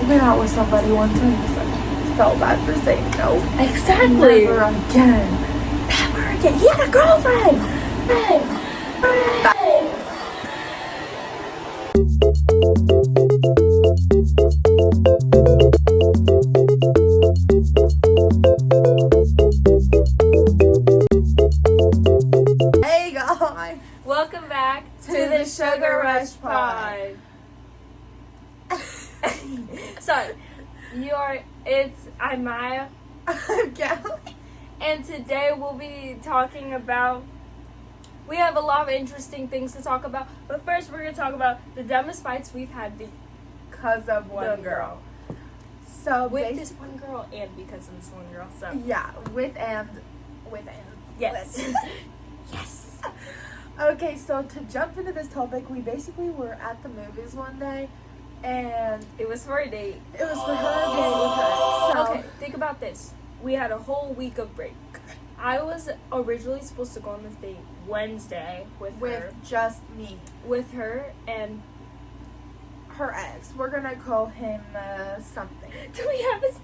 went out with somebody one time, it's like, felt bad for saying no. Exactly. Never again. Never again. He had a girlfriend. Hey guys. Welcome back To the Sugar Rush Pod. Sorry. I'm Maya, I'm Kelly. and today we'll be talking about, we have a lot of interesting things to talk about, but first we're going to talk about the dumbest fights we've had Because of one girl. So with this one girl and because of this one girl, so. yeah, with and. Yes. Yes. Okay, so to jump into this topic, we basically were at the movies one day, and It was for a date. it was for her day with her ex. So, Okay, think about this. We had a whole week of break. I was originally supposed to go on this date Wednesday with just me, her and her ex. We're gonna call him something. do we have his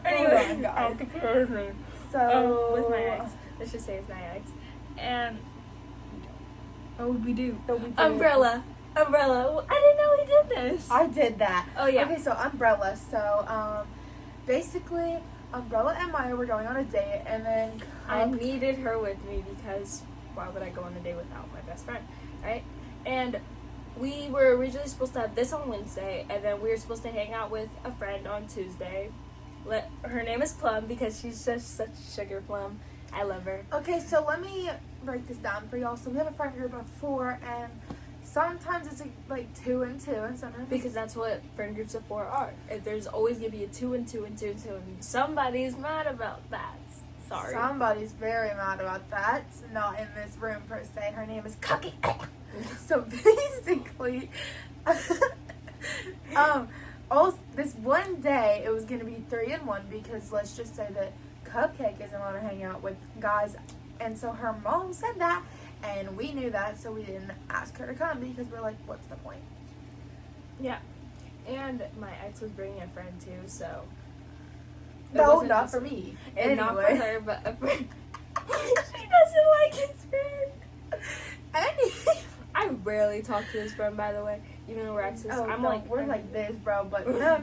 Anyway, guys. I'll compare his name. So With my ex. Let's just say it's my ex. And we do. So we did- Umbrella. I didn't know he did this. I did that. Oh yeah. Okay, so Umbrella. So basically, Umbrella and Maya were going on a date, and then I needed her with me because why would I go on a date without my best friend, right? And we were originally supposed to have this on Wednesday, and then we were supposed to hang out with a friend on Tuesday. Her name is Plum because she's just such a sugar plum. I love her. Okay, so let me break this down for y'all. So we have a friend group of 4, and sometimes it's like 2 and 2, and sometimes Because that's what friend groups of 4 are. If there's always gonna be a 2 and 2 and 2 and 2, and somebody's mad about that. Sorry. Somebody's very mad about that. Not in this room per se. Her name is Cookie. So basically, this one day it was gonna be 3 and 1 because let's just say that Cupcake isn't allowed to hang out with guys, and so her mom said that, and we knew that, so we didn't ask her to come because we're like, what's the point? Yeah. And my ex was bringing a friend too, so. It No, wasn't not just- for me. And not for Anyway. her, but a friend. She doesn't like his friend. I rarely talk to his friend, by the way. Even though we're exes. Oh, I'm no, like, we're like this, bro, but no.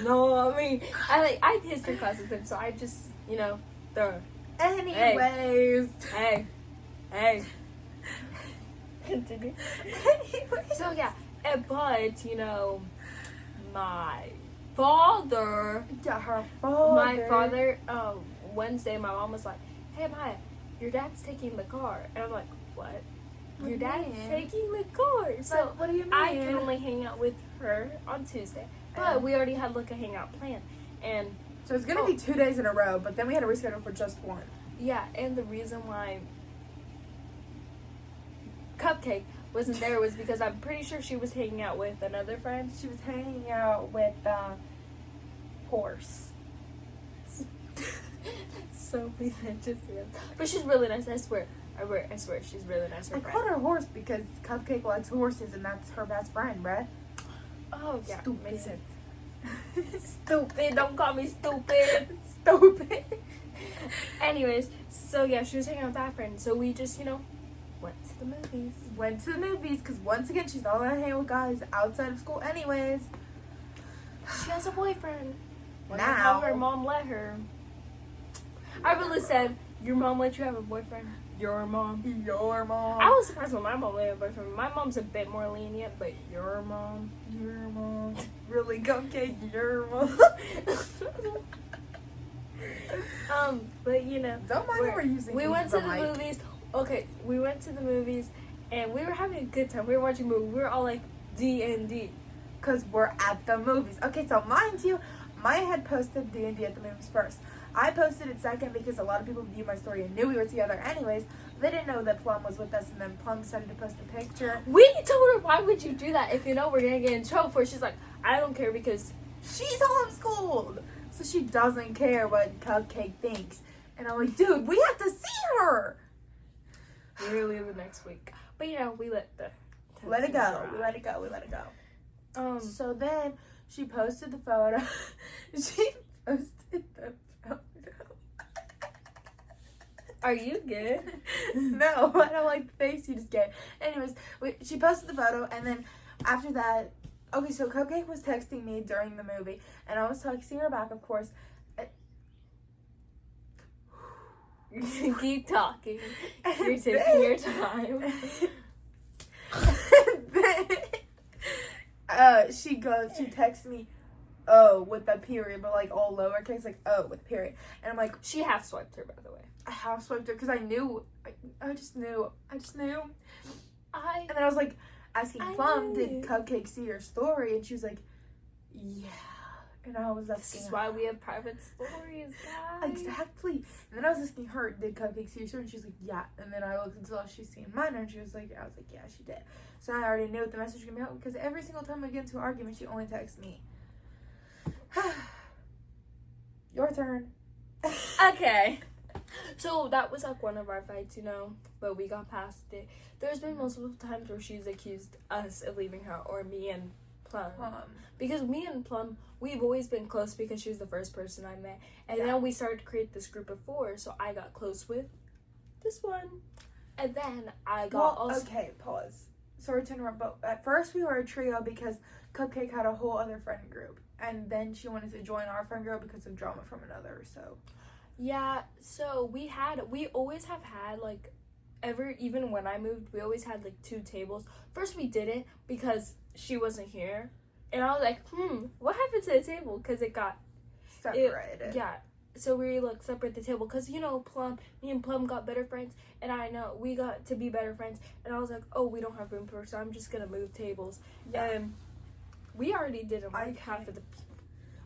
No, I mean, I have history class with him, so I just, throw. Anyways. Hey. Continue. Anyways. So yeah, but my father. Yeah, her father. My father. Wednesday, my mom was like, "Hey, Maya, your dad's taking the car," and I'm like, "What? Your dad's taking the car?" So Like, what do you mean? I can only hang out with her on Tuesday, but we already had like a hangout plan, and So it's gonna be 2 days in a row, but then we had to reschedule for just one. yeah, and the reason why Cupcake wasn't there was because I'm pretty sure she was hanging out with another friend. She was hanging out with Horse. So pretentious, but she's really nice. I swear, she's really nice. Her I friend. called her Horse because Cupcake likes horses, and that's her best friend, bruh. Oh yeah, Stupid. makes sense. Stupid! Don't call me stupid. Stupid. Anyways, so yeah, she was hanging out with that friend. So we just, went to the movies. Went to the movies because once again she's not allowed to hang with guys outside of school, anyways. She has a boyfriend. Wonder Now. how her mom let her. I really said, "Your mom let you have a boyfriend." Your mom. Your mom. I was surprised when my mom let a boyfriend. My mom's a bit more lenient, but your mom. Your mom. Really, Cupcake. Your mom. But Don't mind that we're using. we these went as to a the mic. movies. Okay, we went to the movies, and we were having a good time. We were watching a movie. We were all like D&D. Because we're at the movies. Okay, so mind you, Maya had posted D&D at the movies first. I posted it second because a lot of people viewed my story and knew we were together anyways. They didn't know that Plum was with us, and then Plum decided to post a picture. We told her, why would you do that if you know we're going to get in trouble for it? She's like, I don't care because She's homeschooled. So she doesn't care what Cupcake thinks. And I'm like, dude, we have to see her. literally the next week. But we let it go. We let it go. So So then she posted the photo. She posted the photo. Are you good? No, I don't like the face you just gave. Anyways, she posted the photo, and then after that, okay, so Cupcake was texting me during the movie, and I was texting her back, of course. Keep talking. You're taking your time. She texts me, oh, with the period, but like all lowercase, like oh, with period. And I'm like, She half swiped her, by the way. I house swiped her because I knew. I just knew. And then I was like asking I Plum, knew. did Cupcake see your story? And she was like, yeah. And I was This asking is her, why we have private stories, guys. exactly. And then I was asking her, did Cupcake see your story? And she's like, yeah. And then I looked and saw she's seen mine, and I was like, yeah, she did. So I already knew what the message was gonna be out because every single time we get into an argument, she only texts me. Your turn. Okay. So that was like one of our fights, but we got past it. There's been multiple times where she's accused us of leaving her, or me and Plum. Because me and Plum, we've always been close because she was the first person I met. And then we started to create this group of 4, so I got close with this one. And then I got okay, pause. Sorry to interrupt, but at first we were a trio because Cupcake had a whole other friend group. And then she wanted to join our friend group because of drama from another, so. Yeah, so we always have had, like, even when I moved, we always had, like, 2 tables. First we did it because she wasn't here. And I was like, what happened to the table? Because it got separated. Yeah. So we, like, separate the table. Because, me and Plum got better friends. And I know we got to be better friends. And I was like, oh, we don't have room for her, so I'm just going to move tables. Yeah. And we already didn't like half of the people.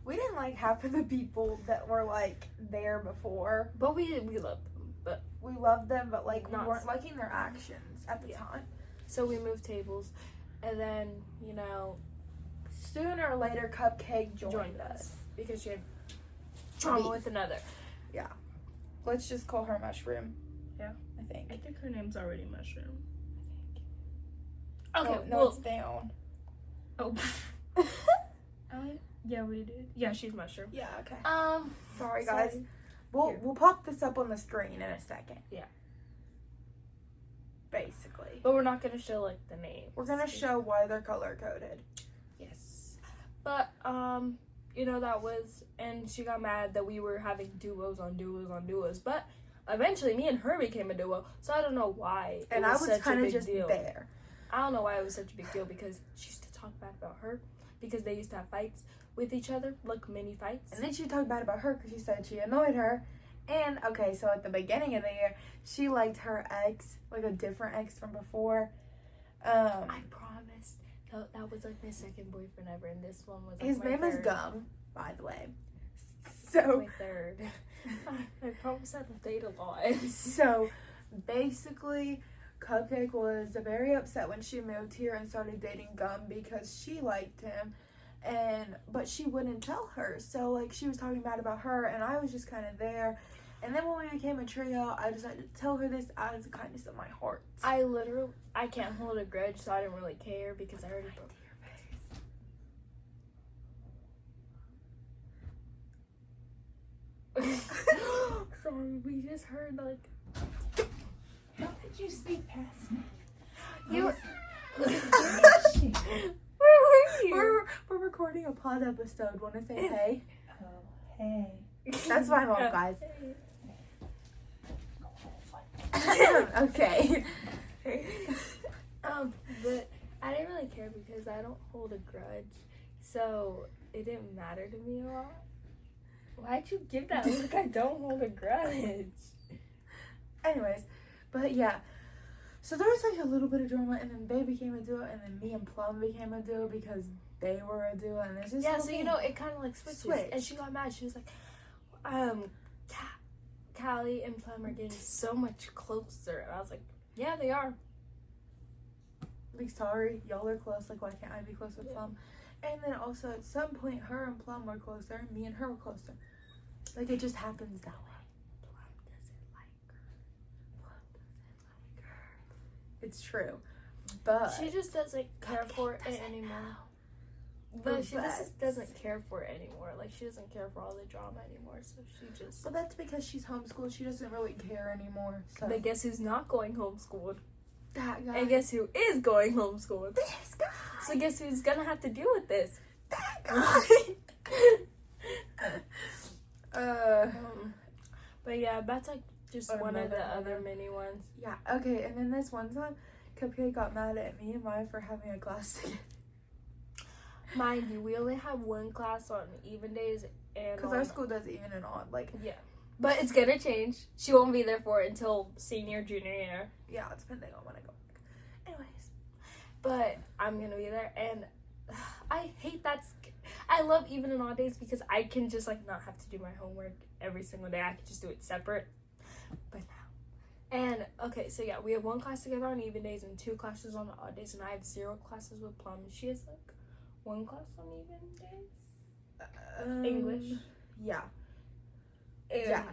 We didn't like half of the people that were, like, there before. But we loved them. But we loved them, but, like, we Not weren't so liking their actions at the time. So we moved tables. And then, sooner or later, Cupcake joined us. Because she had drama with another. Yeah. Let's just call her Mushroom. Yeah. I think. I think her name's already Mushroom. Okay, no, it's down. Oh. Yeah, we did. Yeah, she's Mushroom. Yeah, okay. Sorry, guys. We'll pop this up on the screen in a second. Yeah. Basically. But we're not gonna show, like, the name. We're gonna show why they're color coded. Yes. But, that was, and she got mad that we were having duos on duos. But eventually, me and her became a duo. So I don't know why. And I was kind of just there. I don't know why it was such a big deal because she used to talk bad about her because they used to have fights with each other, like mini fights. And then she talked bad about her because she said she annoyed her. And, okay, so at the beginning of the year, she liked her ex, like a different ex from before. I promised. That was, like, my second boyfriend ever, and this one was, like, his my name third. is Gum, by the way. So. My third. I promise I don't date a lot. So, basically, Cupcake was very upset when she moved here and started dating Gum because she liked him. But she wouldn't tell her. So, like, she was talking bad about her, and I was just kind of there. And then when we became a trio, I decided to tell her this out of the kindness of my heart. I can't hold a grudge, so I didn't really care because I already broke your face. Sorry, we just heard, like... How did you sneak past me? You Where were you? We're recording a pod episode. Want to say hey? Oh, hey. That's my mom, guys. Okay. But I didn't really care because I don't hold a grudge, so it didn't matter to me a lot. Why'd you give that look? I don't hold a grudge. Anyways, but yeah. So there was like a little bit of drama, and then they became a duo, and then me and Plum became a duo because they were a duo, and it's just Yeah, so it kind of like switches. And she got mad. She was like, Callie and Plum are getting so much closer. And I was like, yeah, they are. Like, sorry, y'all are close. Like, why can't I be close with Plum? And then also at some point, her and Plum were closer, and me and her were closer. Like, it just happens that way. Plum doesn't like her. Plum doesn't like her. It's true. But she just doesn't care for it anymore. But she But- just doesn't care for it anymore. Like, she doesn't care for all the drama anymore, so she just... But that's because she's homeschooled. She doesn't really care anymore. So But guess who's not going homeschooled? that guy. And guess who is going homeschooled? this guy. So guess who's gonna have to deal with this? That guy. But yeah, that's like just one of the Another other one. mini ones. Yeah. Okay. And then this one time, Cupcake got mad at me and Maya for having a class together. Mind you, we only have one class on even days and Because our school does even and odd. Like, yeah. But it's gonna change. She won't be there for it until senior, junior year. yeah, it's depending on when I go back. Anyways. But I'm gonna be there, and I hate that. I love even and odd days because I can just like not have to do my homework every single day. I can just do it separate. But now, and okay, so yeah, we have one class together on even days and 2 classes on odd days, and I have 0 classes with Plum. She has like 1 class on even days. English. Yeah. And Yeah.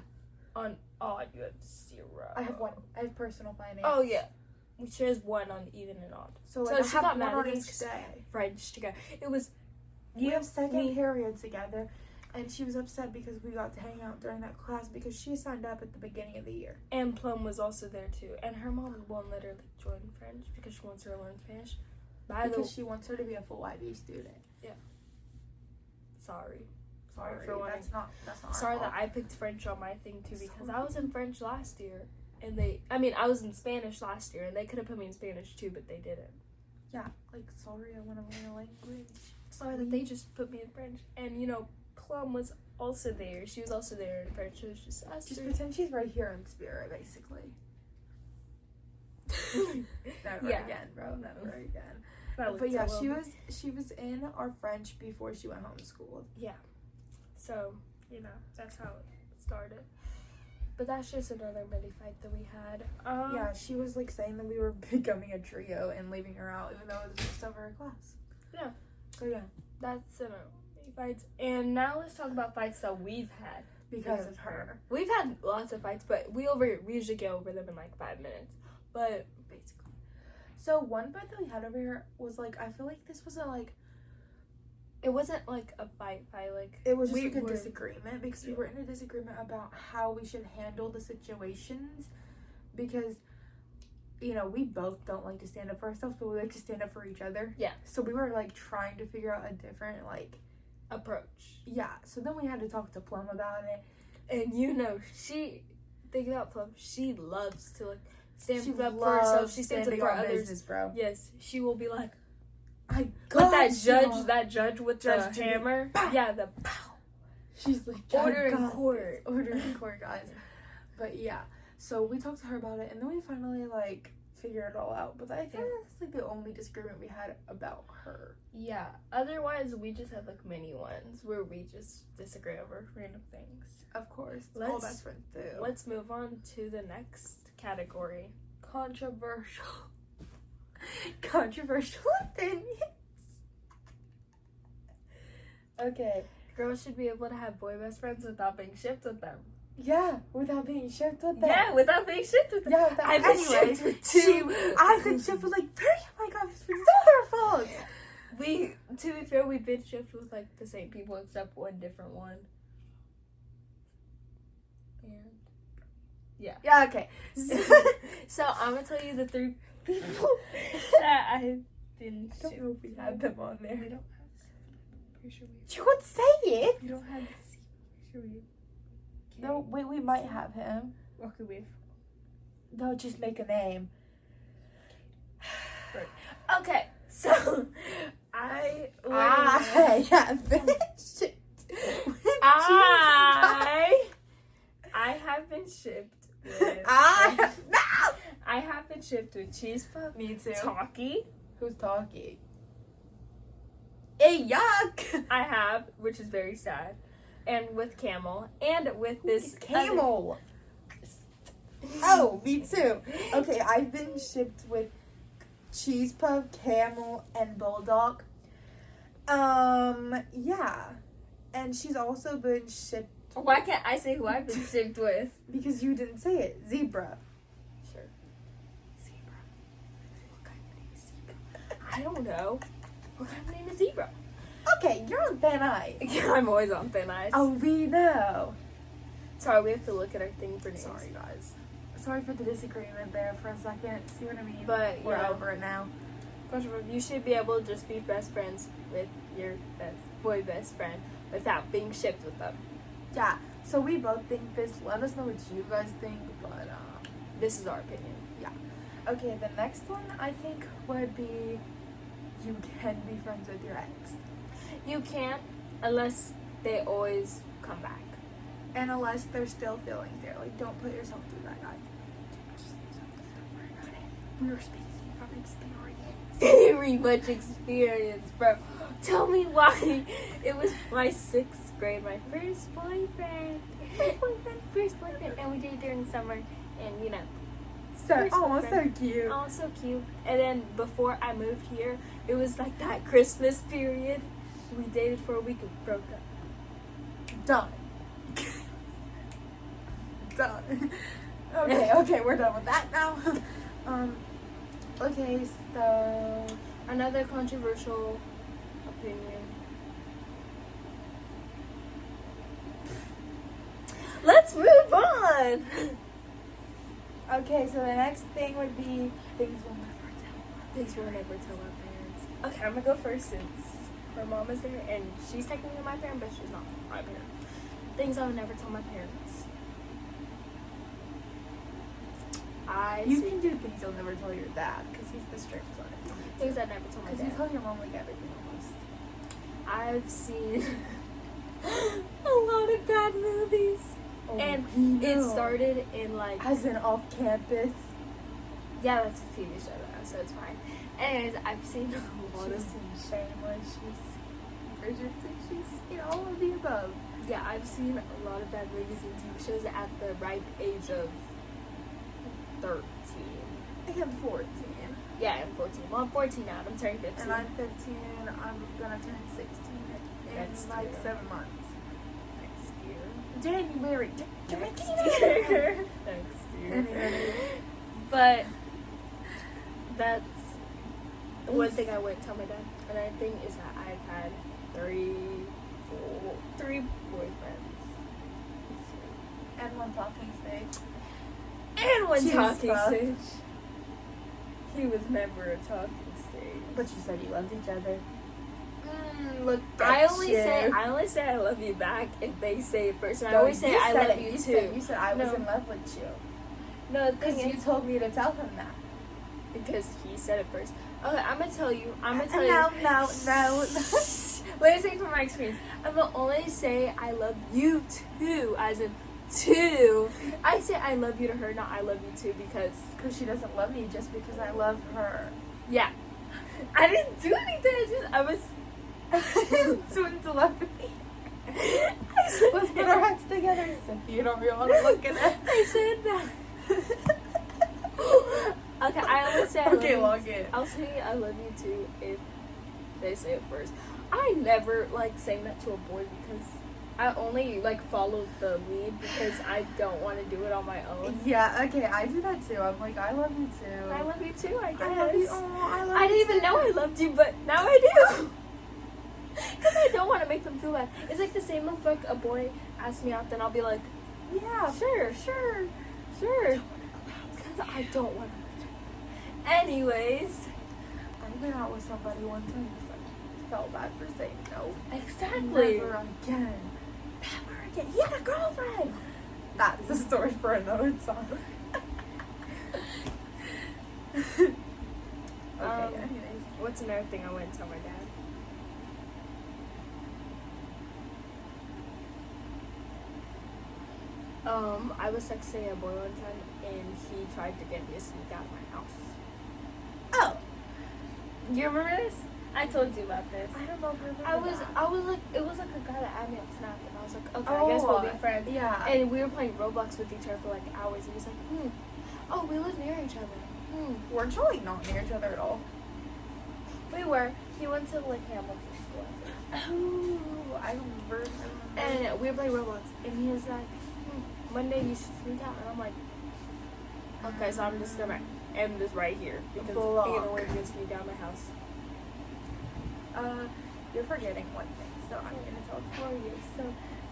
on odd, you have 0. I have 1. I have personal finance. Oh yeah, she has 1 on even and odd. So, So like, she I got have mad one at on us each 'cause day. French together. It was We have second me- period together, and she was upset because we got to hang out during that class because she signed up at the beginning of the year. And Plum was also there too. And her mom won't let her like, join French because she wants her to learn Spanish. By the Because she wants her to be a full IB student. sorry Sorry, for wanting. that's not Sorry our that fault. I picked French on my thing too because I was in French last year and I was in Spanish last year and they could have put me in Spanish too, but they didn't. Yeah, like, sorry, I want to learn a language. Sorry that they just put me in French. And you know, Plum was also there. She was also there in French. It was just us Just three. pretend she's right here in spirit, basically. Never Yeah. again, bro. Never again. That But looked yeah, so well. she was in our French before she went homeschooled. So, you know, that's how it started. But that's just another mini fight that we had. Yeah, she was like saying that we were becoming a trio and leaving her out, even though it was just over her class. Yeah. So yeah, That's mini fights. And now let's talk about fights that we've had. because of her, We've had lots of fights, but we usually get over them in like 5 minutes. But basically. So one fight that we had over here was like, I feel like this wasn't like, it wasn't like a fight, like it was just we like a were- disagreement because we were in a disagreement about how we should handle the situations, because, you know, we both don't like to stand up for ourselves, but we like to stand up for each other. Yeah. So we were like trying to figure out a different like, approach. yeah. So then we had to talk to Plum about it. And you know, think about Plum, she loves to like stand She up for loves herself. She stands up standing for on others. business, bro. Yes, she will be like, I but got that judge with Judge the Judy. hammer, Pow. yeah, the pow. She's like, Order in "I got court." this." Order in court, guys. But yeah, so we talked to her about it, and then we finally like figured it all out. But I think that's like the only disagreement we had about her. Yeah. Otherwise, we just have like mini ones where we just disagree over random things. Of course, all Let's- best friends do. Let's move on to the next category. Controversial. Controversial opinions. Okay. Girls should be able to have boy best friends without being shipped with them. Yeah, without being shipped with them. Yeah, without being shipped with them. Yeah, without, I've been anyways, shipped with she- 2. I've been shipped with like 3 of my god, it's all her fault. To be fair, we've been shipped with like the same people except one different one. And Yeah, okay. so I'm gonna tell you the 3 people that I've been I don't shipped. know if we had them on there. We don't have. Pretty sure we. You would say it. We don't have. Pretty sure we. No, wait, we might have him. Okay, we. No, just make a name. Okay, so I have been shipped. I have been shipped with. No. I have been shipped with Cheese Puff, Me too. Talkie. Who's talking? Hey, yuck! I have, which is very sad, and with Camel, and with this Camel. Oh, me too. Okay, I've been shipped with Cheese Puff, Camel, and Bulldog. Yeah. And she's also been shipped Why can't I say who I've been shipped with? because you didn't say it. Zebra. Sure. Zebra. What kind of name is Zebra? I don't know. What kind of name is Zebra? Okay, you're on thin ice. I'm always on thin ice. Oh, we know. Sorry, we have to look at our thing for names. Sorry, guys. Sorry for the disagreement there for a second. See what I mean? But, we're yeah. over it now. First of all, you should be able to just be best friends with your best friend without being shipped with them. Yeah. So we both think this. Let us know what you guys think. But This is our opinion. okay, the next one I think would be you can be friends with your ex, You can't unless they always come back. and unless there's still feelings there. Like, don't put yourself through that, guys. We were speaking from experience. Very much experience, bro. Tell me why. It was my 6th grade, my first boyfriend. First boyfriend, and we did it during the summer, and you know. So, First oh, so boyfriend. cute. Oh, so cute. And then before I moved here, it was like that Christmas period. We dated for a week and broke up. Done. Done. Okay, we're done with that now. Okay, so Another controversial opinion. Let's move on. okay, so the next thing would be things we'll never tell. Things we'll never tell our parents. Okay, I'm gonna go first since her mom is there, and she's technically my parent, but she's not my parent. Things I would never tell my parents. You can do things you'll never tell your dad because he's the strict one. Things I never told my Because you dad. tell your mom like everything almost. I've seen a lot of bad movies, and it started in like as in off campus. yeah, that's a TV show though, so it's fine. Anyways, I've seen a lot She's of seen Shameless. She's Bridgerton. She's seen all of the above. yeah, I've seen a lot of bad movies and TV shows at the ripe age of 13. I am 14. Yeah, I'm 14. Well, I'm 14 now. I'm turning 15. And I'm 15. I'm gonna turn 16 in Next like year. 7 months. next year. January. Next year. Next year. Anyway. But that's the one thing I wouldn't tell my dad. Another thing is that I've had three boyfriends. And one talking stage. And one Cheers, talking Buff. stage. He was never a talking stage. But you said you loved each other. Look I at only you. say I love you back if they say it first. And I No, always say you I said love it. you Said, too. you said I was No. in love with you. No, the Because thing you is, told me to tell him that. because he said it first. Okay, I'm gonna tell you. No. Let me say from my experience. I'm gonna only say I love you too, as in two. I say I love you to her, not I love you too, because She doesn't love me just because I love her. yeah, I didn't do anything. I was Doing telepathy. I said, Let's put our heads together. Cynthia, you don't really want to look at it. I said that. Okay, I only say I love Okay, you. log in. I'll say I love you too if they say it first. I never like saying that to a boy because I only like follow the lead because I don't want to do it on my own. Yeah, okay, I do that too. I'm like, I love you too. I love you too, I guess. I love you. Oh, I love I you didn't even too. know I loved you, but now I do. Because I don't want to make them feel bad. It's like the same if like a boy asks me out, then I'll be like, Yeah, sure. Because I don't want to. Anyways. I went out with somebody one time and felt bad for saying no. Exactly. Never again. Never again. He had a girlfriend. That's a story for another song. Okay, anyways. What's another thing I wouldn't tell my dad? I was texting a boy one time and he tried to get me to sneak out of my house. Oh, You remember this? I told you about this. I don't know if I remember I was like, it was like a guy that added me on Snap, and I was like, okay, I guess we'll be friends. Yeah. And we were playing Roblox with each other for like hours, and he's like, oh, we live near each other. We're actually not near each other at all. We were. He went to like Hamilton School, I think. Oh, I remember. And we were playing Roblox, and he was like, Monday you should sneak out, and I'm like, okay, so I'm just gonna end this right here because Block. being away to sneak out of my house. you're forgetting one thing, so I'm gonna tell it for you. So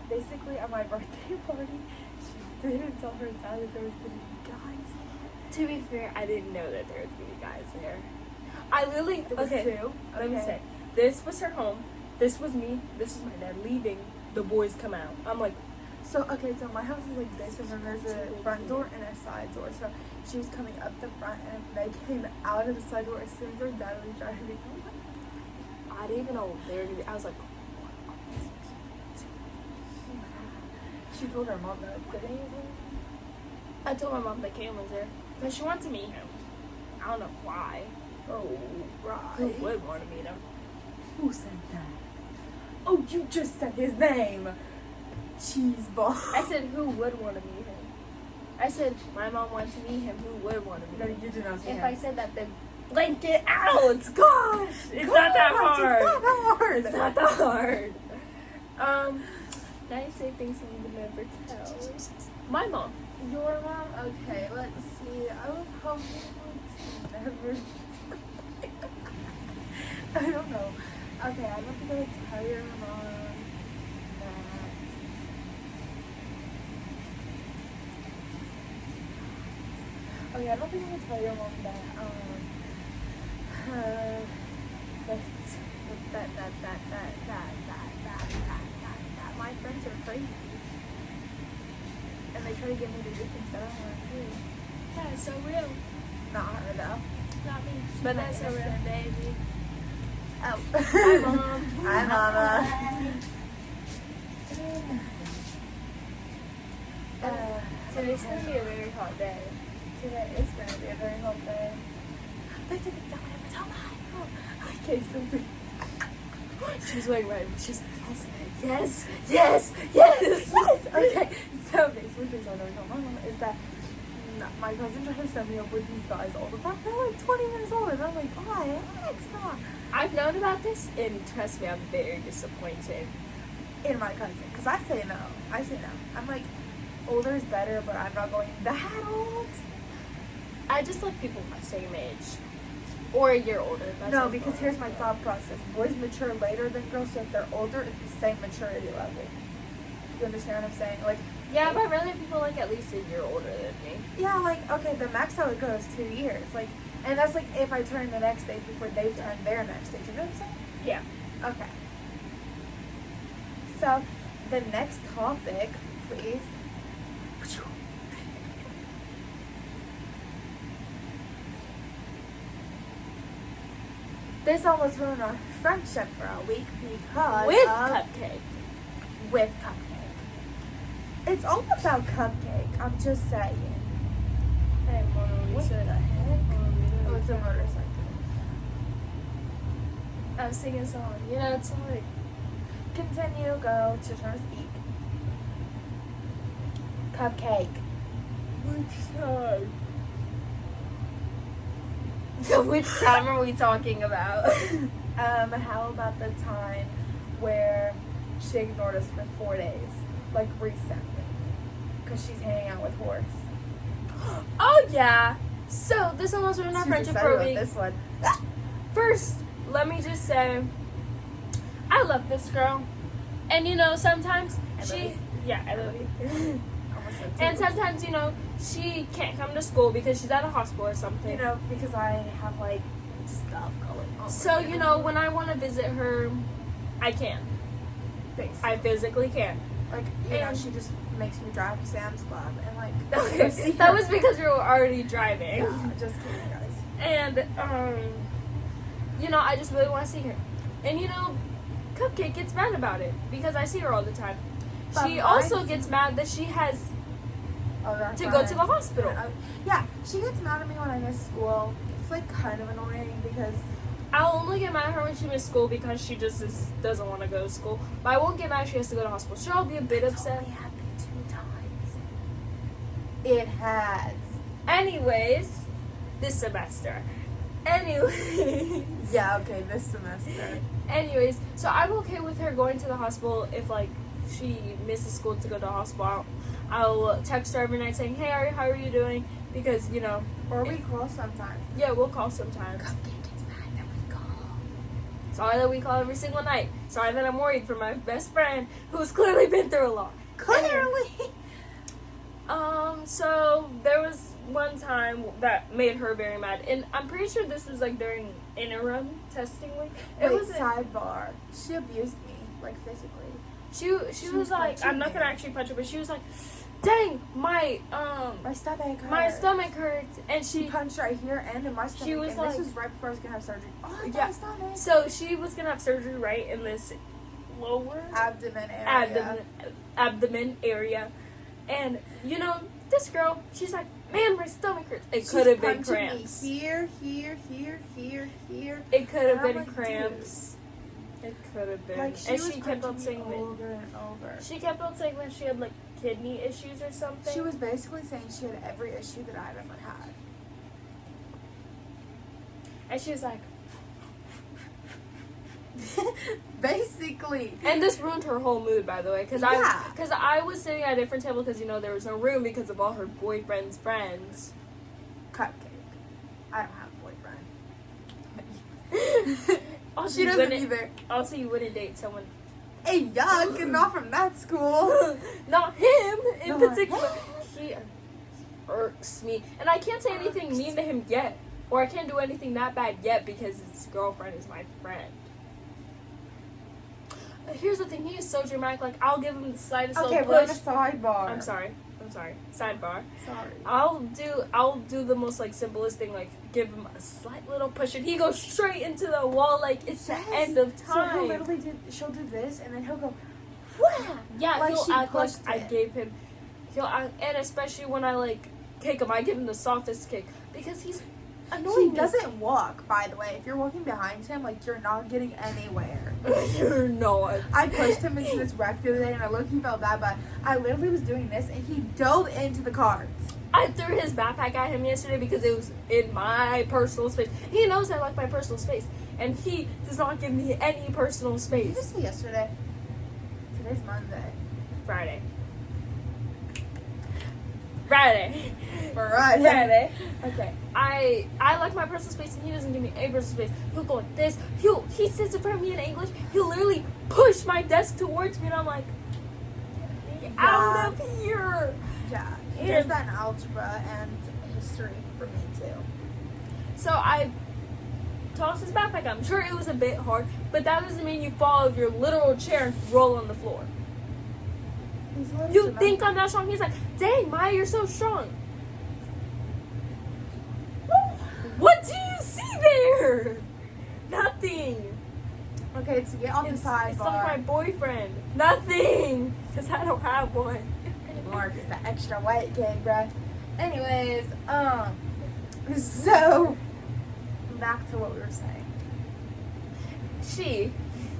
basically, at my birthday party, she didn't tell her dad that there was gonna be guys. To be fair, I didn't know that there was gonna be guys there. I literally There was two. Let me Okay. say, this was her home. This was me. This is my dad leaving. The boys come out. I'm like, So my house is like this, and then there's a front door and a side door. So she was coming up the front, and they came out of the side door as soon as her dad was driving. I didn't even know they were gonna be. I was like, She told her mom that. Did anything? I told my mom that Cam was there because she wanted to meet him. I don't know why. Oh, Who right. would want to meet him? Who said that? Oh, you just said his name. Cheeseball. I said, who would want to meet him? I said, my mom wants to meet him. Who would want to No, meet him? you did not say If him. I said that, then blank it out. Gosh, it's not that hard. It's not that hard. It's not that hard. Now you say things you would never tell. My mom. Your mom? Okay, let's see. I was hoping it's never. I don't know. Okay, I'm not gonna tell your mom that. Okay, I don't think I'm gonna tell your mom that. That my friends are crazy. And they try to get me to do things that I don't want to do. Yeah, it's so real. Not her though. Not me. She's But my that's so real. innocent baby. Oh. Hi, Mom. Hi, Mama. Today's gonna be a very hot day. Today is going to be a very hot day. But I didn't tell my Okay, so She's wearing red. She's yes, yes, yes, yes. yes. Okay, so basically, the reason I never told my mom is that my cousin tried to set me up with these guys all the time. They're like 20 minutes old, and I'm like, why? It's not. I've known about this, and trust me, I'm very disappointed. In my cousin, because I say no. I'm like, older is better, but I'm not going that old. I just like people my same age, or a year older. That's No, what because I'm here's my going thought process. Boys mature later than girls, so if they're older, it's the same maturity level. You understand what I'm saying? Like, for. Yeah, but really, people like at least a year older than me. yeah, like, okay, the max I would go is 2 years. Like, and that's like if I turn the next stage before they turn their next stage. You know what I'm saying? Yeah. Okay. So, the next topic, please. This almost ruined our friendship for a week because With of cupcake. with Cupcake. It's all about Cupcake. I'm just saying. Hey, Mona What Lisa. the heck? Oh, it's a motorcycle. I was singing a song. You know, it's like Continue. Go to turn to speak. Cupcake. which time? So which time are we talking about? How about the time where she ignored us for 4 days, like recently, because she's hanging out with Horace. Oh yeah. So this almost ruined our She's friendship excited for a about week. this one. First, let me just say, I love this girl, and you know sometimes I love she, you. yeah, I love you. Almost said And two. sometimes you know she can't come to school because she's at a hospital or something. You know, because I have like stuff going on. So you know when I want to visit her, I can. Thanks. I physically can. Like, you know, And- she just makes me drive to Sam's Club and like. Okay, that was because we were already driving. Yeah, just kidding, guys. And you know, I just really want to see her. And you know, Cupcake gets mad about it because I see her all the time. But She mine- also gets mad that she has Oh, that's to go fine. to the hospital. Yeah, she gets mad at me when I miss school. It's like kind of annoying because I'll only get mad at her when she missed school because she just doesn't want to go to school. But I won't get mad if she has to go to hospital. Sure, I'll be a bit upset. only happened 2 times. It has. Anyways, this semester. Anyways. Yeah, okay, this semester. Anyways, so I'm okay with her going to the hospital if like she misses school to go to the hospital. I'll text her every night saying, "Hey, Ari, how are you doing?" Because you know, Or we call sometimes. yeah, we'll call sometimes. Cupcake gets mad that we call. Sorry that we call every single night. Sorry that I'm worried for my best friend who's clearly been through a lot. Clearly. So there was one time that made her very mad, and I'm pretty sure this was like during interim testing week. It was was sidebar. She abused me, like physically. she was like, punching I'm not gonna me. actually punch her, but she was like, dang, my stomach hurt. my stomach hurts, and She she punched right here and in my stomach. She was and like- this was right before I was gonna have surgery. Oh, Yeah. my stomach. so she was gonna have surgery right in this lower Abdomen area. abdomen area, and you know this girl, she's like, man, my stomach hurts. It She's could have been punching me cramps. Here, here, here, here, here. It could have And I'm been like, cramps. It could have been. Like she and was she kept on punching saying me that. over and over. She kept on saying that she had like kidney issues or something. She was basically saying she had every issue that I've ever had. and she was like, Basically. and this ruined her whole mood, by the way, because Yeah. I was sitting at a different table because you know there was no room because of all her boyfriend's friends. Cupcake. I don't have a boyfriend. also, She you doesn't wouldn't- either. Also, you wouldn't date someone. Hey, yuck! Not from that school. Not him in Not particular. him. He irks me, and I can't say anything mean to him yet, or I can't do anything that bad yet because his girlfriend is my friend. Here's the thing: he is so dramatic. Like I'll give him the slightest Okay, little we're on push. a sidebar. I'm sorry. Sidebar. Sorry. I'll do the most like simplest thing, like give him a slight little push, and he goes straight into the wall like it's Yes. the end of So he'll time. literally she'll do this, and then he'll go, wham! Yeah, Like he'll she act like pushed I it. gave him. And especially when I like kick him, I give him the softest kick because he's He annoying. doesn't walk, by the way. If you're walking behind him, like, you're not getting anywhere. You're not. I pushed him into this wreck the other day, and I looked, he felt bad, but I literally was doing this, and he dove into the carts. I threw his backpack at him yesterday because it was in my personal space. He knows I like my personal space, and he does not give me any personal Did you space. just say yesterday? Today's Monday. Friday. Friday. Okay. I like my personal space and he doesn't give me any personal space. He'll go like this. He sits in front of me in English. He'll literally push my desk towards me and I'm like, get me out of here. Yeah. He And- does that in algebra and history for me, too. So I tossed his backpack. I'm sure it was a bit hard, but that doesn't mean you fall out of your literal chair and roll on the floor. He's a little You dramatic. think I'm not strong? He's like, dang, Maya, you're so strong. What do you see there? Nothing. Okay, to get off the It's like my sidebar. boyfriend. Nothing. Because I don't have one. Mark is the extra white kid, bruh. Anyways, so back to what we were saying.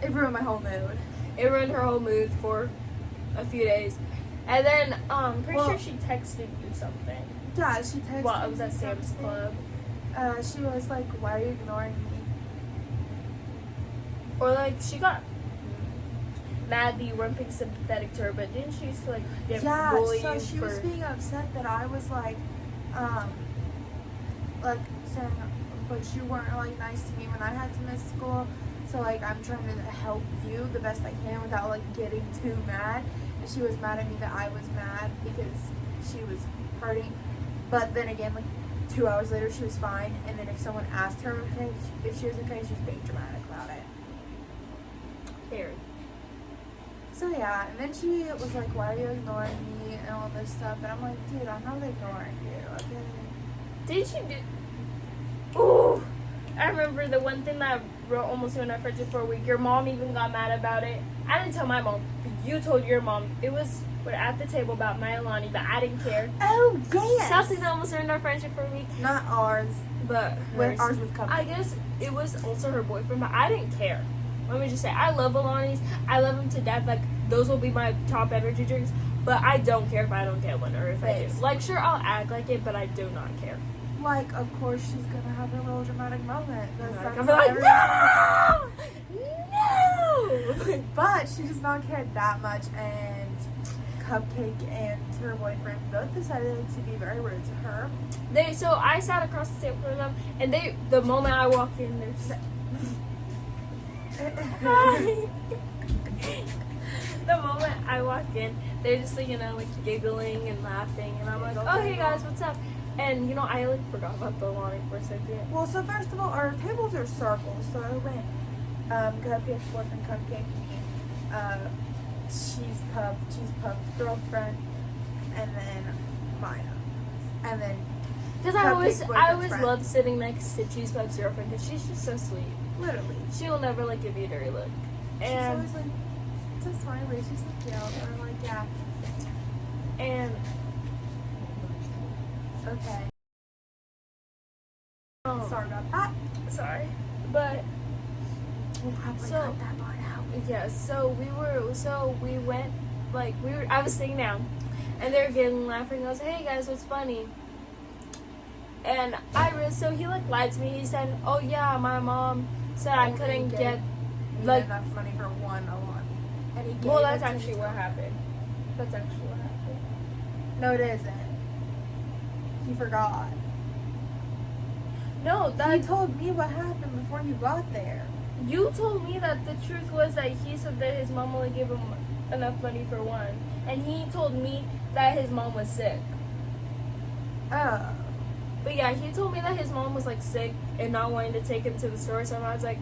It ruined my whole mood. It ruined her whole mood for a few days. And then, pretty Well- sure she texted you something. Yeah, she texted While I was me at Sam's something. Club. She was like, "Why are you ignoring me?" Or, like, she got mad that you weren't being sympathetic to her, but didn't she used to, like, Yeah, bully so you she for... was being upset that I was like saying, but you weren't like nice to me when I had to miss school. So like I'm trying to help you the best I can without like getting too mad. And she was mad at me that I was mad because she was hurting. But then again, like 2 hours later, she was fine. And then if someone asked her okay, if she was okay, she was being dramatic about it. Very. So yeah, and then she was like, "Why are you ignoring me?" and all this stuff. And I'm like, "Dude, I'm not ignoring you, okay?" Did she do... Ooh! I remember the one thing that almost ruined our friendship for a week. Your mom even got mad about it. I didn't tell my mom, but you told your mom. It was... We're at the table about Maya Lonnie, but I didn't care. Oh yes. Something that almost ruined our friendship for a week. Not ours. But With hers. ours with Cupcake. I guess it was also her boyfriend, but I didn't care. Let me just say, I love Alani's. I love him to death. Like, those will be my top energy drinks. But I don't care if I don't get one or if I do. Thanks. Like, sure, I'll act like it, but I do not care. Like, of course, she's gonna have her little dramatic moment. That's Like, how I'm like, everyone- no! But she does not care that much, and Cupcake and her boyfriend both decided to be very rude to her. So I sat across the table from them, and the moment I walk in, Hi. The moment I walk in, they're just like, like giggling and laughing, and I'm like, oh, hey guys, what's up? And I like forgot about the Lonnie for a second. Well, so first of all, our tables are circles. So I went Cupcake's boyfriend, Cupcake, Cheese Puff's girlfriend, and then Maya, and then Because I always friend. love sitting next to Cheese Puff's girlfriend because she's just so sweet. Literally. She will never like give you a dirty look. She's And always like so smiley. She's so cute. And I'm like, yeah, and okay. um, Sorry about that. sorry, but We'll probably So- cut that part out. yeah. I was sitting down, and they were getting laughing. I was like, hey guys, what's funny? And so he like lied to me. He said, oh yeah, my mom said I couldn't get like. enough money for one alone. And he gave Well, it that's to actually his what girlfriend. happened. That's actually what happened. No, it isn't. He forgot. No, He told me what happened before you got there. you told me that the truth was that he said that his mom only gave him enough money for one, and he told me that his mom was sick. Oh. But yeah, he told me that his mom was like sick and not wanting to take him to the store. So I was like,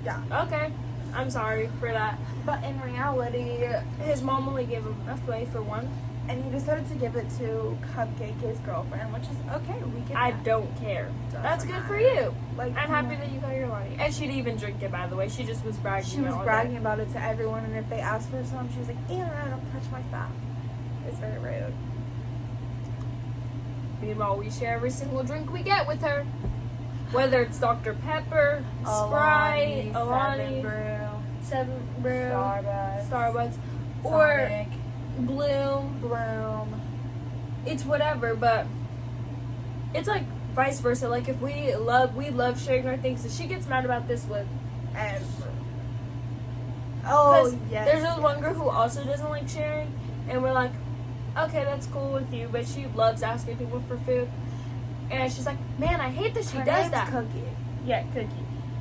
Yeah. okay, I'm sorry for that. But in reality, His mom only gave him enough money for one. and he decided to give it to Cupcake, his girlfriend, which is okay. We get I that. don't care. Doesn't That's good for matter. you. Like, I'm happy that you got your money. And she didn't even drink it, by the way. She just was bragging. she was all bragging day. about it to everyone, and if they asked for some, she was like, "Ew, don't touch my stuff." It's very rude. Meanwhile, we share every single drink we get with her. Whether it's Dr. Pepper, Sprite, Alani, Seven Brew, Starbucks, or Sonic, Bloom. Bloom. It's whatever, but it's like vice versa. Like if we love sharing our things, and she gets mad about this with Everyone. Oh, because yes. there's this one girl who also doesn't like sharing, and we're like, okay, that's cool with you, but she loves asking people for food, and she's like, man, I hate that she Her does name's that. Cookie. Yeah, Cookie.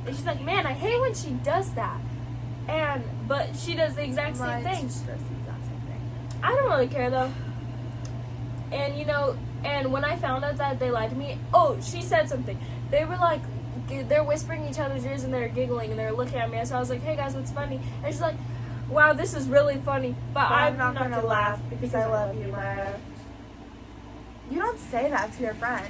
And she's like, man, I hate when she does that, but she does the exact same My thing. sister does the exact same thing. I don't really care though. And and when I found out that they lied to me, she said something. They were like, they're whispering each other's ears and they're giggling and they're looking at me. So I was like, hey guys, what's funny? And she's like, wow, this is really funny, but I'm not gonna laugh because I love you, Maya. You don't say that to your friend,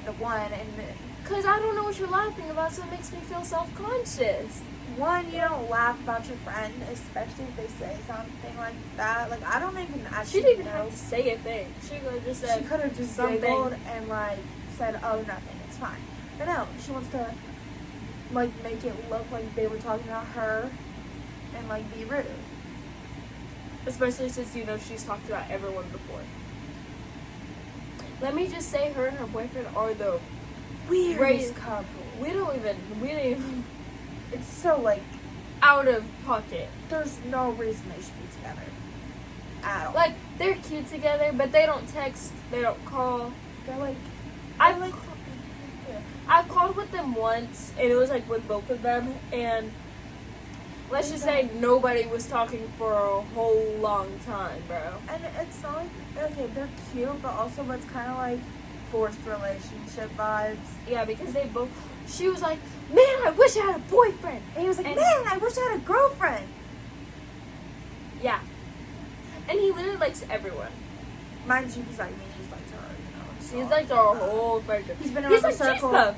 Because I don't know what you're laughing about, so it makes me feel self-conscious. you don't laugh about your friend, especially if they say something like that. Like, I don't even She actually didn't even know. have to say a thing. She could have just said She could have just something. giggled and, said, oh, nothing, it's fine. But no, she wants to, make it look like they were talking about her and, be rude. Especially since, she's talked about everyone before. Let me just say her and her boyfriend are the Weirdest couple. we didn't even It's so, out of pocket. there's no reason they should be together. At all. Like, they're cute together, but they don't text, they don't call. They're I've called with them once, and it was with both of them, and let's just say nobody was talking for a whole long time, bro. And it's not okay, they're cute, but also it's kind of forced relationship vibes. Yeah, because she was like, man, I wish I had a boyfriend. And he was like, And- man, I wish I had a girlfriend. Yeah. And he literally likes everyone. Mind you, he's like me, he's like her, so He's like our whole friend group. He's been around He's the like Cheese circle. Puff,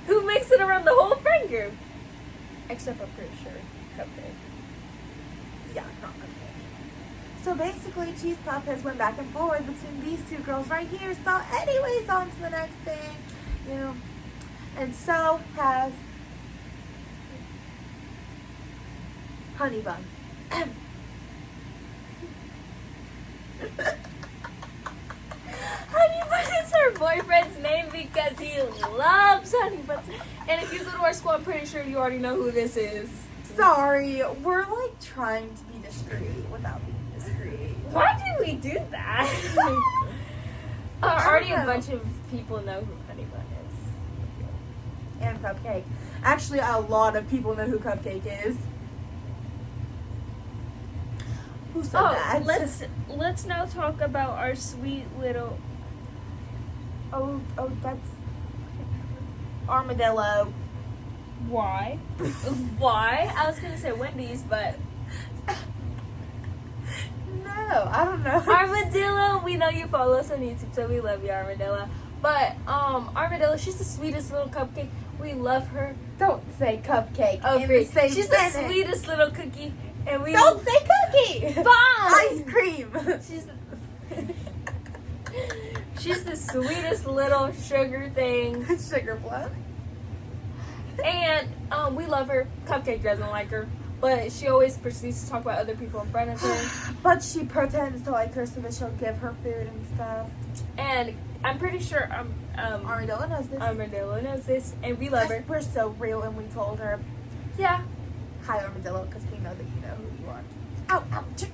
who makes it around the whole friend group. Except I'm pretty sure Cupcake. Yeah, not okay. So basically, Cheese Puff has went back and forth between these two girls right here. So anyways, on to the next thing, And so has Honey Bun. Honey Bun is her boyfriend's name because he loves Honey Buns. And if you go to our school, I'm pretty sure you already know who this is. Sorry, we're trying to be discreet without being discreet. Why did we do that? Already a bunch of people know who Honey Bun is. And Cupcake. Actually, a lot of people know who Cupcake is. Who said that? let's now talk about our sweet little. Oh, that's armadillo. Why? Why? I was gonna say Wendy's, but No, I don't know. Armadillo. We know you follow us on YouTube, so we love you, Armadillo. But Armadillo, she's the sweetest little cupcake. We love her. Don't say cupcake. Oh, in great. the same She's the sentence. sweetest little cookie, and we Don't say cookie. Fine. Ice cream. She's the sweetest little sugar thing, Sugar plum. and we love her. Cupcake doesn't like her, but she always proceeds to talk about other people in front of her. But she pretends to like her so that she'll give her food and stuff. And I'm pretty sure Armadillo knows this. Armadillo knows this, and we love her. We're so real, and we told her, Yeah. "Hi, Armadillo," because we know that you know who you are. Ow, ouch.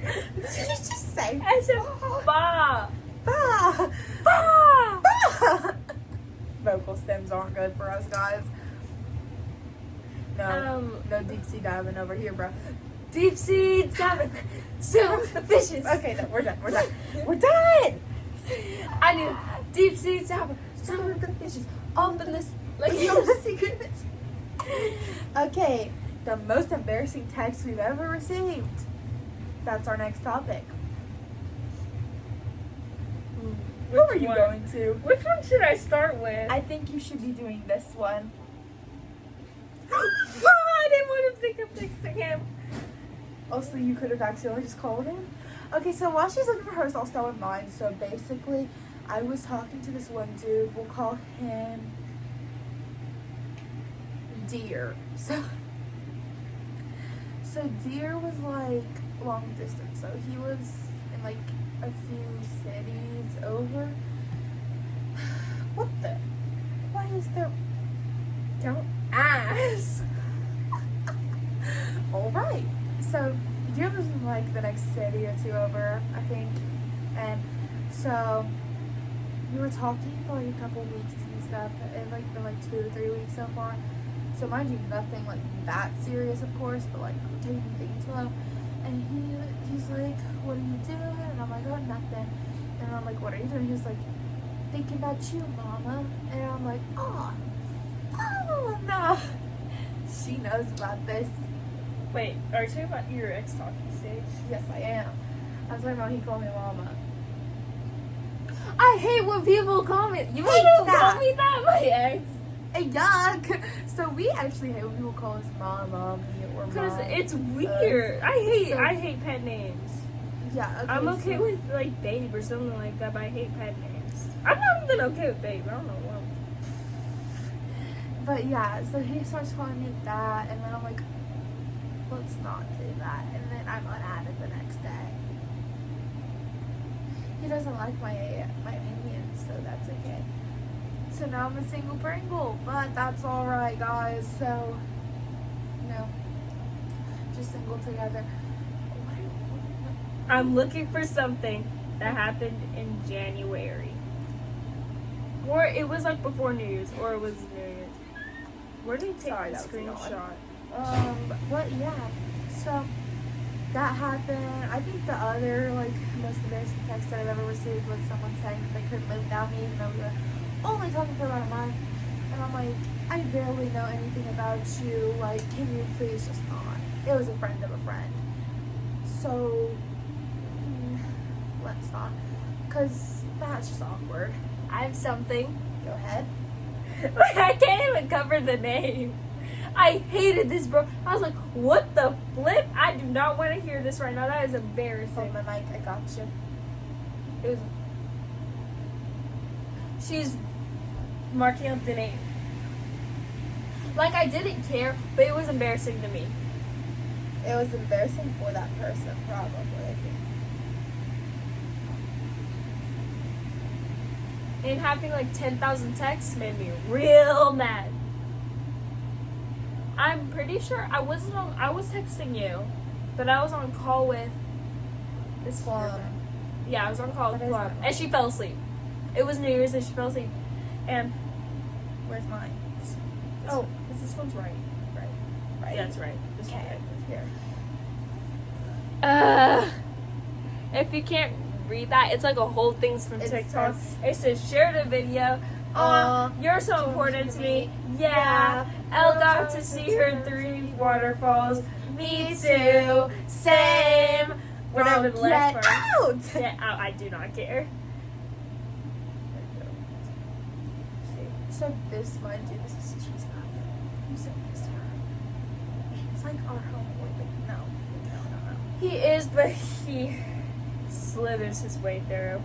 What did you just say? I said, "Ba, Bah. ba." Bah. Vocal stems aren't good for us, guys. No, no deep sea diving over here, bro. Deep sea diving, so the fishes. Okay, no, we're done. We're done. We're done. I knew deep sea diving, so the fishes. Open this. Like Okay, the most embarrassing text we've ever received. That's our next topic. Who are you going to? Which one should I start with? I think you should be doing this one. I didn't want him to think I'm fixing him. Also, you could have accidentally just called him. Okay, so while she's looking for hers, I'll start with mine. So basically, I was talking to this one dude. We'll call him Deer. So Deer was like long distance. So he was in like a few cities over. What the? Why is there? Don't ask. All right. So Deer lives in like the next city or two over, I think. And so we were talking for like a couple weeks and stuff. It like been like 2 or 3 weeks so far. So mind you, nothing like that serious, of course, but like we're taking things slow. And he's like, "What are you doing?" And I'm like, "Oh, nothing." And I'm like, "What are you doing?" He was like, "Thinking about you, Mama." And I'm like, "Oh no." She knows about this. Wait, are you talking about your ex talking stage? Yes, I am. I'm talking about he called me Mama. I hate when people call me. You Hate want to that. call me that, my ex? Yuck. So we actually hate when people call us Mama, me, or Because Mom. it's weird. I So- hate pet names. Yeah. Okay, I'm okay so- with like Babe or something like that, but I hate pet names. I'm not even okay with Babe. I don't know why. But yeah, so he starts calling me that, and then I'm like, let's not do that. And then I'm unadded the next day. He doesn't like my opinions, so that's okay. So now I'm a single Pringle, but that's alright, guys. So, just single together. I'm looking for something that happened in January. Or it was like before New Year's, or it was New Year's. Where did he take Sorry, the that was screenshot? But yeah, so that happened. I think the other, like, most embarrassing text that I've ever received was someone saying that they couldn't live without me, even though we were only talking for about a month. And I'm like, I barely know anything about you. Like, can you please just not? It was a friend of a friend. So, let's not. Because that's just awkward. I have something. Go ahead. I can't even cover the name. I hated this, bro. I was like, what the flip? I do not want to hear this right now. That is Hold embarrassing. my mic, I got you. It was. She's marking up the name. Like, I didn't care, but it was embarrassing to me. It was embarrassing for that person, probably. And having like 10,000 texts made me real mad. I'm pretty sure I was texting you, but I was on call with this Plum. woman. Yeah, I was on call with What is Plum, that? and she fell asleep. It was New Year's and she fell asleep. And Where's mine? oh, this one's right. Right. Yeah, it's right. This one's Okay, right. here. If you can't read that, it's like a whole thing's from It TikTok. says- It says, share the video. You're so important to me. Yeah. Elle got to see her 3 waterfalls. Me too. Same. Whatever the last Get part. out! Get out. I do not care. So this, mind you, this is cheese puff. You said this to her. It's like our homeboy, but no. He is, but he slithers his way through.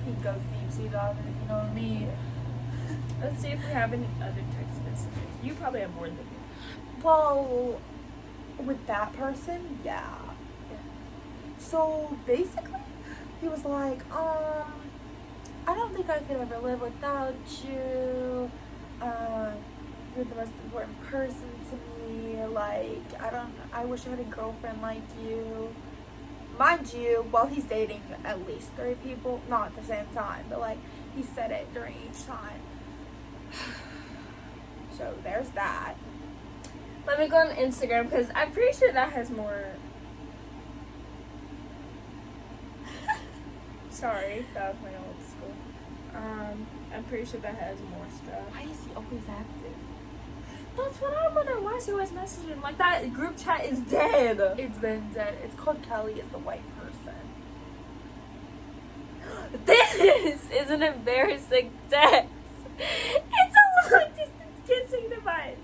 He goes deep sea diving, if you know what I mean. Let's see if we have any other text messages. You probably have more than me. Well, with that person, yeah. So basically, he was like, I don't think I could ever live without you. You're the most important person to me. Like, I wish I had a girlfriend like you. Mind you, while he's dating at least 3 people, not at the same time, but like, he said it during each time. So there's that. Let me go on Instagram because I'm pretty sure that has more. Sorry, that was my old school. I'm pretty sure that has more stuff. Why is he always active? That's what I wonder. Why is he always messaging? Like, that group chat is dead. It's been dead. It's called Kelly is the white person. This is an embarrassing text. It's a long distance kissing device.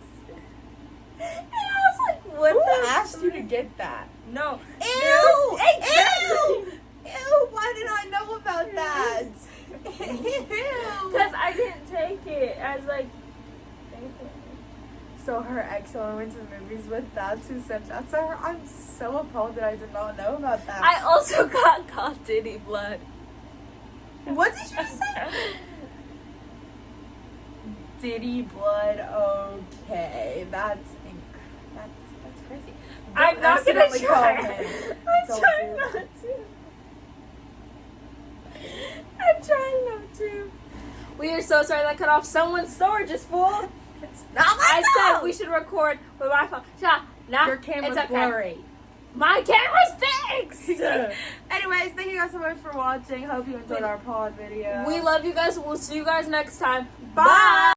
And I was like, what Who the asked you to get that? No. Ew! Exactly. Ew! Ew! Why did I know about that? Ew! Because I didn't take it. I was like, So her ex only went to the movies with that who sent that to her. I'm so appalled that I did not know about that. I also got called Diddy Blood. What did you say? Diddy Blood. Okay, that's crazy. I'm Don't not gonna accidentally call try. him. I'm Don't trying do not it. to. I'm trying not to. We are so sorry that cut off someone's storage, fool. It's not my I said fault. we should record with my phone. Now Your camera's it's okay. blurry. My camera's fixed. Anyways, thank you guys so much for watching. Hope you enjoyed our pod video. We love you guys. We'll see you guys next time. Bye. Bye.